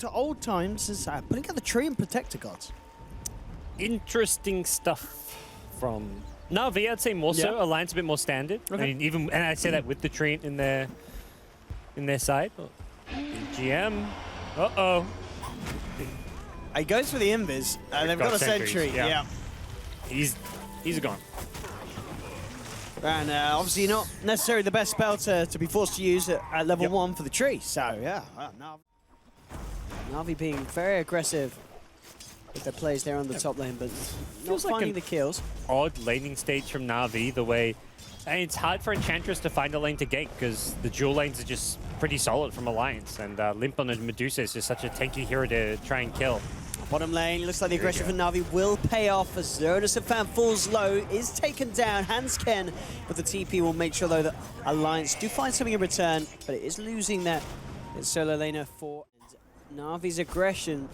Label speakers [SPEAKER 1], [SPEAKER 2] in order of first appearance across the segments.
[SPEAKER 1] to old times is putting out the tree and protector gods.
[SPEAKER 2] Interesting stuff from Na'Vi, I'd say more so. Alliance a bit more standard.
[SPEAKER 1] Okay.
[SPEAKER 2] I mean, and I say that with the tree in their side. GM. Uh-oh.
[SPEAKER 1] He goes for the invis, and they've got a sentry. Yeah.
[SPEAKER 2] He's gone.
[SPEAKER 1] And obviously not necessarily the best spell to be forced to use at level 1 for the tree. So yeah, Na'Vi being very aggressive with their plays there on the top lane, but not finding the kills.
[SPEAKER 2] Odd laning stage from Na'Vi, the way... And it's hard for Enchantress to find a lane to gank because the dual lanes are just pretty solid from Alliance, and Limp on a Medusa is just such a tanky hero to try and kill.
[SPEAKER 1] Bottom lane, looks like the aggression from Na'Vi will pay off as Jonassomfan falls low, is taken down. Hansken, but the TP will make sure though that Alliance do find something in return, but it is losing that solo laner for Na'Vi's aggression.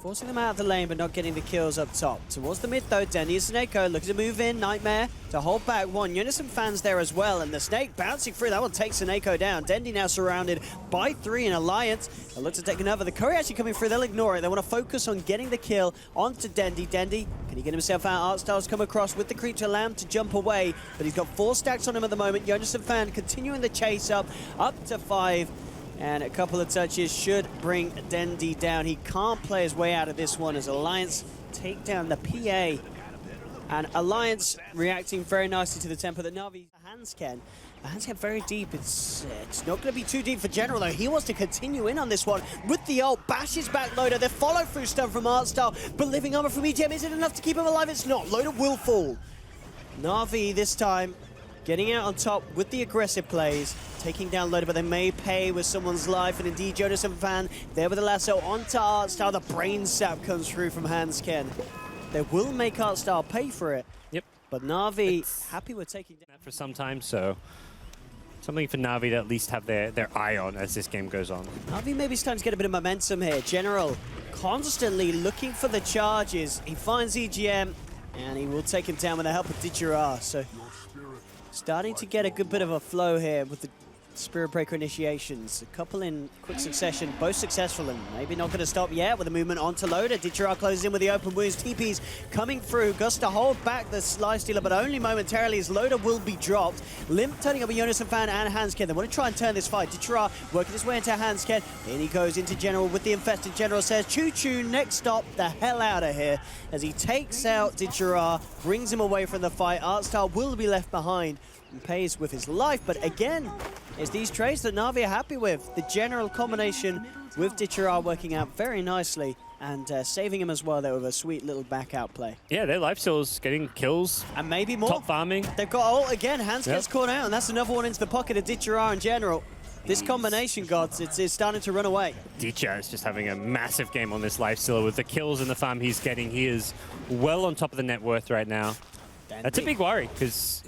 [SPEAKER 1] Forcing them out of the lane, but not getting the kills up top. Towards the mid, though, Dendy and Sneko looking to move in. Nightmare to hold back one. Jonassomfan's there as well, and the Snake bouncing through. That one takes Sneko down. Dendy now surrounded by 3 in Alliance. They look to take another. The Curry actually coming through. They'll ignore it. They want to focus on getting the kill onto Dendy. Dendy, can he get himself out? Artstyles come across with the creep to allow him to jump away, but he's got 4 stacks on him at the moment. Jonassomfan continuing the chase up to 5. And a couple of touches should bring Dendy down. He can't play his way out of this one as Alliance take down the PA. And Alliance reacting very nicely to the tempo that Na'Vi Hansken. Hansken very deep. It's not going to be too deep for General though. He wants to continue in on this one with the ult. Bashes back Loda. The follow through stun from Artstyle. But living armor from EGM, is it enough to keep him alive? It's not. Loda will fall. Na'Vi this time getting out on top with the aggressive plays, taking down Loda, but they may pay with someone's life, and indeed Jonassomfan there with the lasso onto Artstyle. The brain sap comes through from Hansken. They will make Artstyle pay for it. Yep. But Na'Vi happy with taking down
[SPEAKER 2] for some time, so something for Na'Vi to at least have their eye on as this game goes on.
[SPEAKER 1] Na'Vi maybe starting to get a bit of momentum here. GeneRaL constantly looking for the charges. He finds EGM, and he will take him down with the help of Vi.Ditya Ra. So starting to get a good bit of a flow here with the Spirit Breaker initiations. A couple in quick succession, both successful, and maybe not going to stop yet with a movement onto Loda. Vi.Ditya Ra closes in with the open wounds. TP's coming through. Gus to hold back the Lifestealer, but only momentarily as Loda will be dropped. Limp turning up with Jonassomfan and Hansken. They want to try and turn this fight. Vi.Ditya Ra working his way into Hansken. In he goes into GeneRaL with the infested. GeneRaL says, choo-choo, next stop, the hell out of here. As he takes out Vi.Ditya Ra, brings him away from the fight. Artstyle will be left behind and pays with his life, but again, it's these trades that Na'Vi are happy with. The GeneRaL combination with Vi.Ditya Ra working out very nicely and saving him as well there with a sweet little back out play.
[SPEAKER 2] Yeah, their lifesteal's getting kills.
[SPEAKER 1] And maybe more.
[SPEAKER 2] Top farming.
[SPEAKER 1] They've got ult again. Hans gets caught out, and that's another one into the pocket of Vi.Ditya Ra and GeneRaL. This combination, gods, it's starting to run away. Vi.Ditya is just having a massive game on this lifestealer with the kills and the farm he's getting. He is well on top of the net worth right now. Dendy. That's a big worry, because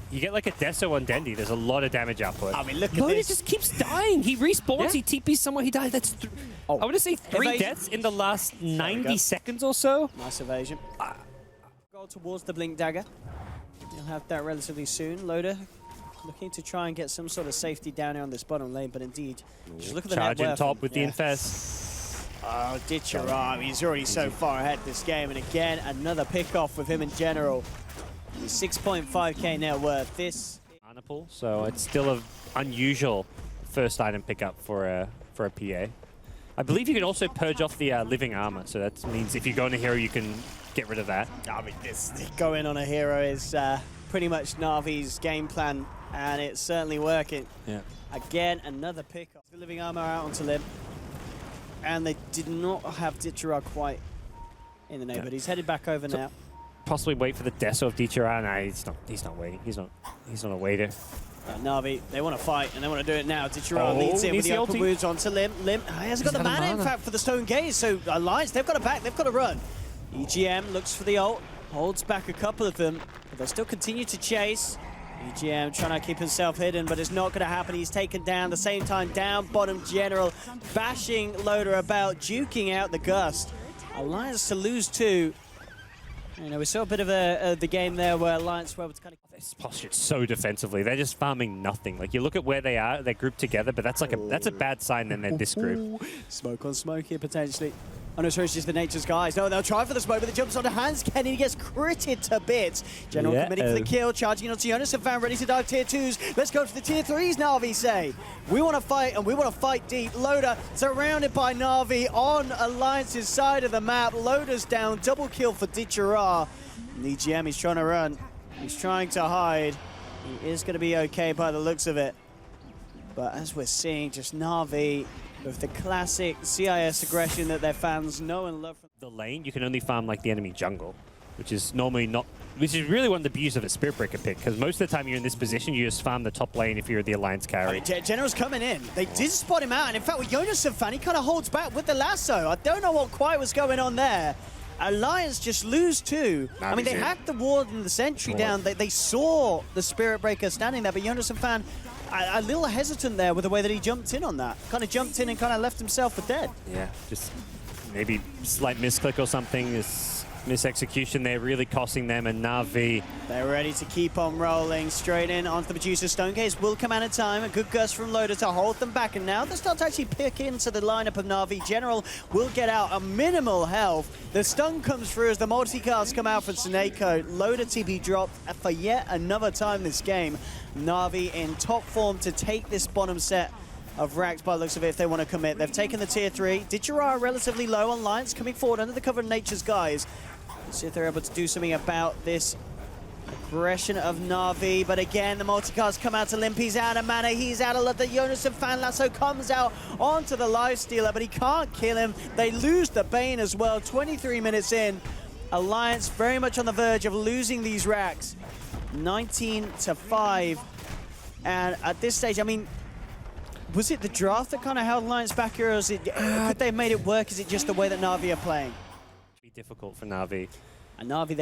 [SPEAKER 1] you get like a Deso on Dendy, there's a lot of damage output. I mean, look at
[SPEAKER 2] Loda
[SPEAKER 1] this.
[SPEAKER 2] just keeps dying. He respawns, he TPs somewhere, he dies. That's I want to say 3 deaths in the last 90 seconds or so.
[SPEAKER 1] Nice evasion. Go towards the Blink Dagger. You'll have that relatively soon. Loda looking to try and get some sort of safety down here on this bottom lane, but indeed, just look at the
[SPEAKER 2] charge
[SPEAKER 1] net
[SPEAKER 2] in
[SPEAKER 1] worth.
[SPEAKER 2] top with the infest.
[SPEAKER 1] Oh, Vi.Ditya Ra, he's already so far ahead this game, and again, another pick off with him in GeneRaL. 6.5k net worth. This
[SPEAKER 2] mana pool, so it's still an unusual first item pickup for a PA. I believe you can also purge off the living armor, so that means if you go on a hero, you can get rid of that.
[SPEAKER 1] I mean, this going on a hero is pretty much Na'Vi's game plan, and it's certainly working.
[SPEAKER 2] Yeah.
[SPEAKER 1] Again, another pick off the living armor out onto Limp, and they did not have Vi.Ditya Ra quite in the neighborhood. He's headed back over now.
[SPEAKER 2] Possibly wait for the Deso of Vi.Ditya Ra. Nah, he's not waiting. He's not a waiter.
[SPEAKER 1] Na'Vi, they want to fight, and they want to do it now. Vi.Ditya Ra leads in with the open wounds onto Limp. Limp hasn't got the mana, in fact, for the Stone Gaze, so Alliance, they've got it back, they've got to run. EGM looks for the ult, holds back a couple of them, but they'll still continue to chase. EGM trying to keep himself hidden, but it's not going to happen. He's taken down, the same time down bottom GeneRaL, bashing Loda about, duking out the Gust. Alliance to lose 2. You know, we saw a bit of the game there where Alliance were able to kind of...
[SPEAKER 2] They're postured so defensively. They're just farming nothing. Like, you look at where they are, they're grouped together, but that's like that's a bad sign then they're this group.
[SPEAKER 1] Smoke on smoke here, potentially. Oh no, sorry, it's just the Nature's guys. No, they'll try for the smoke, but it jumps onto Hans Kenny. He gets critted to bits. General committing for the kill, charging onto Jonassomfan, ready to dive tier 2s. Let's go for the tier 3s, Na'Vi say. We want to fight, and we want to fight deep. Loda surrounded by Na'Vi on Alliance's side of the map. Loda's down, double kill for Vi.Ditya Ra. The GM, he's trying to run. He's trying to hide. He is going to be okay by the looks of it. But as we're seeing, just Na'Vi with the classic CIS aggression that their fans know and love.
[SPEAKER 2] The lane, you can only farm like the enemy jungle, which is normally not, which is really one of the beauties of a Spirit Breaker pick, because most of the time you're in this position, you just farm the top lane if you're the Alliance carry.
[SPEAKER 1] General's coming in. They did spot him out, and in fact with Jonassomfan, he kind of holds back with the lasso. I don't know what quite was going on there. Alliance just lose too. I mean, they hacked the ward and the sentry down. They saw the Spirit Breaker standing there, but Jonassomfan a little hesitant there with the way that he jumped in on that. Kind of jumped in and kind of left himself for dead.
[SPEAKER 2] Yeah, just maybe slight misclick or something. This misexecution there really costing them, and Na'Vi.
[SPEAKER 1] They're ready to keep on rolling straight in onto the producer. Stonegaze will come out of time. A good gust from Loda to hold them back, and now they start to actually pick into the lineup of Na'Vi. General will get out a minimal health. The stun comes through as the multicast come out for Seneko. Loda TP dropped for yet another time this game. Na'Vi in top form to take this bottom set of racks by the looks of it if they want to commit. They've taken the tier 3. Vi.Ditya Ra relatively low on Alliance, coming forward under the cover of Nature's guys. Let's see if they're able to do something about this aggression of Na'Vi. But again, the multicast come out to Limp. He's out of mana. He's out of the Jonassomfan lasso comes out onto the Lifestealer, but he can't kill him. They lose the Bane as well. 23 minutes in. Alliance very much on the verge of losing these racks. 19-5. And at this stage, I mean, was it the draft that kind of held Alliance back here, or is it, could they have made it work? Is it just the way that Na'Vi are playing?
[SPEAKER 2] Be difficult for Na'Vi.
[SPEAKER 1] And Na'Vi,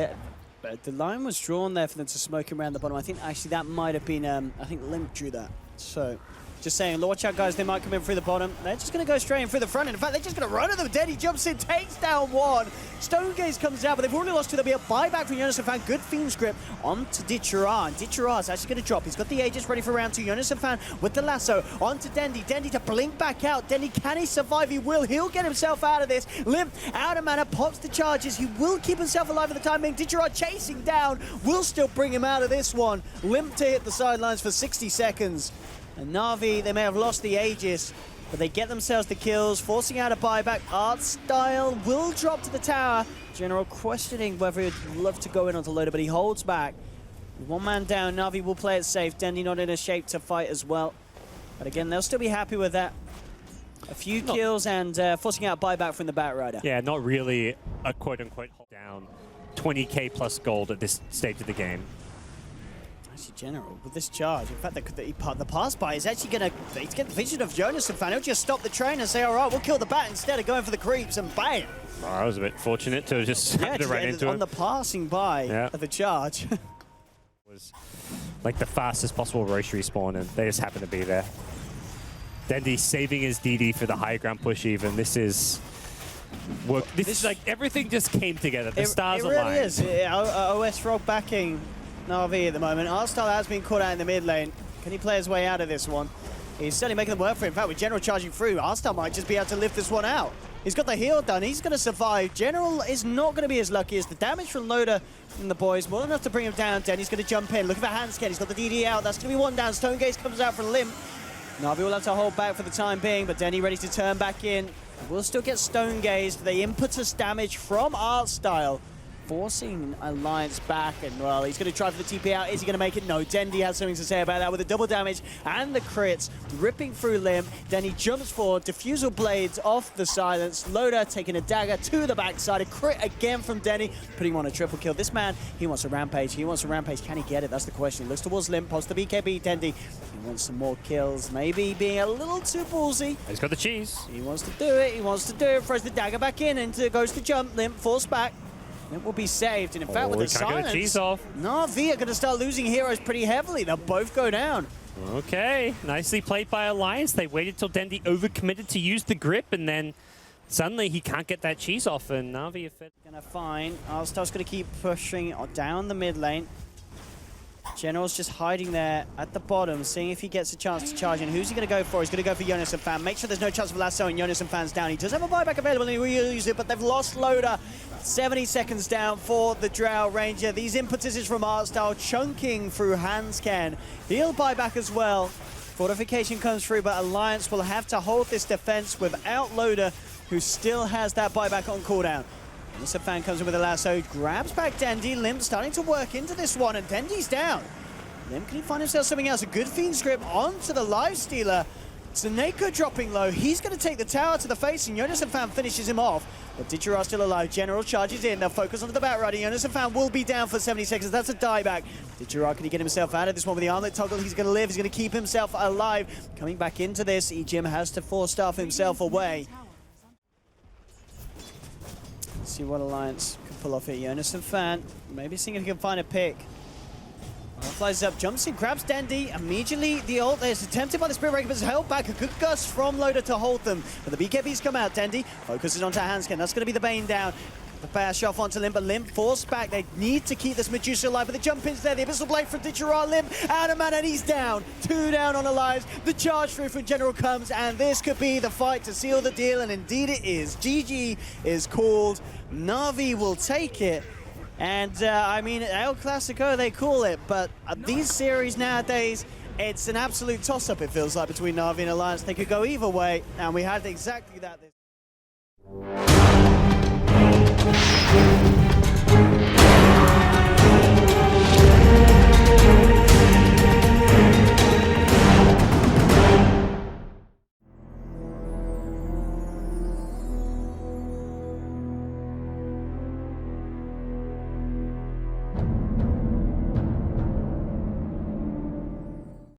[SPEAKER 1] the line was drawn there for them to smoke him around the bottom. I think actually that might have been, I think Limp drew that. So, just saying, watch out guys, they might come in through the bottom. They're just going to go straight in through the front. And in fact, they're just going to run at them dead. He jumps in, takes down one. Stonegaze comes out, but they've already lost two. There'll be a buyback from Jonassomfan. Good Fiend's Grip onto Vi.Ditya Ra. And Vi.Ditya Ra is actually going to drop. He's got the Aegis ready for round 2. Jonassomfan with the lasso onto Dendi. Dendi to blink back out. Dendi, can he survive? He will. He'll get himself out of this. Limp out of mana, pops the charges. He will keep himself alive at the time being. Vi.Ditya Ra chasing down. Will still bring him out of this one. Limp to hit the sidelines for 60 seconds. And Na'Vi, they may have lost the Aegis, but they get themselves the kills, forcing out a buyback. Artstyle will drop to the tower. General questioning whether he'd love to go in onto Loda, but he holds back. One man down, Na'Vi will play it safe. Dendi not in a shape to fight as well. But again, they'll still be happy with that. A few kills and forcing out buyback from the Batrider.
[SPEAKER 2] Yeah, not really a quote-unquote hold down. 20k plus gold at this stage of the game.
[SPEAKER 1] Actually, General, with this charge, in fact, the pass-by is actually going to get the vision of Jonassomfan. He'll just stop the train and say, all right, we'll kill the bat instead of going for the creeps, and bang!
[SPEAKER 2] Oh, I was a bit fortunate to just run into
[SPEAKER 1] on
[SPEAKER 2] it.
[SPEAKER 1] the passing by of the charge.
[SPEAKER 2] It was like the fastest possible roastery spawn, and they just happen to be there. Dendi saving his DD for the high ground push even. This is... This is like everything just came together. The stars aligned.
[SPEAKER 1] It really is. OS ROG backing Na'Vi at the moment. Artstyle has been caught out in the mid lane. Can he play his way out of this one? He's certainly making them work for it. In fact, with General charging through, Artstyle might just be able to lift this one out. He's got the heal done. He's going to survive. General is not going to be as lucky as the damage from Loda and the boys. More than enough to bring him down. Denny's going to jump in. Looking for Hansken. He's got the DD out. That's going to be one down. Stonegaze comes out for Limp. Na'Vi will have to hold back for the time being, but Denny ready to turn back in. We'll still get Stonegaze. The impetus damage from Artstyle, forcing Alliance back, and well, he's going to try for the TP out. Is he going to make it? No. Dendi has something to say about that with the double damage and the crits ripping through Limb. Then he jumps forward, diffusal blades off the silence. Loda taking a dagger to the backside, a crit again from Dendi, putting him on a triple kill. This man, he wants a rampage. He wants a rampage. Can he get it? That's the question. He looks towards Limb, posts the BKB. Dendi, he wants some more kills. Maybe being a little too ballsy.
[SPEAKER 2] He's got the cheese.
[SPEAKER 1] He wants to do it. He wants to do it. Throws the dagger back in and goes to jump. Limb forced back. It will be saved, and in fact, with the silence, Na'Vi are going to start losing heroes pretty heavily. They'll both go down.
[SPEAKER 2] Okay, nicely played by Alliance. They waited till Dendi overcommitted to use the grip, and then suddenly he can't get that cheese off, and Na'Vi...
[SPEAKER 1] Gonna find, Alstar's gonna keep pushing down the mid lane. GeneRaL's just hiding there at the bottom, seeing if he gets a chance to charge in. Who's he going to go for? He's going to go for Jonassomfan. Make sure there's no chance of lasso and Jonassomfan's down. He does have a buyback available and he will use it, but they've lost Loda. 70 seconds down for the Drow Ranger. These impetuses from Artstyle chunking through Hansken. He'll buy back as well. Fortification comes through, but Alliance will have to hold this defense without Loda, who still has that buyback on cooldown. Jonassomfan comes in with a lasso, grabs back Dendi. Limp starting to work into this one, and Dendi's down. Limp, can he find himself something else? A good Fiend's Grip onto the Lifestealer. Zaneko dropping low. He's going to take the tower to the face, and Jonassomfan finishes him off. But Ditya Ra still alive. GeneRaL charges in. They'll focus onto the bat riding. Jonassomfan will be down for 70 seconds. That's a dieback. Ditya Ra, can he get himself out of this one with the armlet toggle? He's going to live. He's going to keep himself alive. Coming back into this, EGM has to force staff himself away. See what Alliance can pull off here. Jonassomfan, maybe seeing if he can find a pick. Flies up, jumps in, grabs Dendi. Immediately, the ult is attempted by the Spirit Breaker, but is held back. A good gust from Loda to hold them. But the BKBs come out. Dendi focuses onto Hansken. That's going to be the Bane down. The bash off onto Limp, but Limp forced back. They need to keep this Medusa alive, but the jump in's there. The Abyssal Blade from Ditya Ra. Limp out of mana, and he's down. 2 down on Alliance. The charge through from GeneRaL comes, and this could be the fight to seal the deal, and indeed it is. GG is called. Na'Vi will take it. And, I mean, El Clasico, they call it, but these series nowadays, it's an absolute toss-up, it feels like, between Na'Vi and Alliance. They could go either way, and we had exactly that.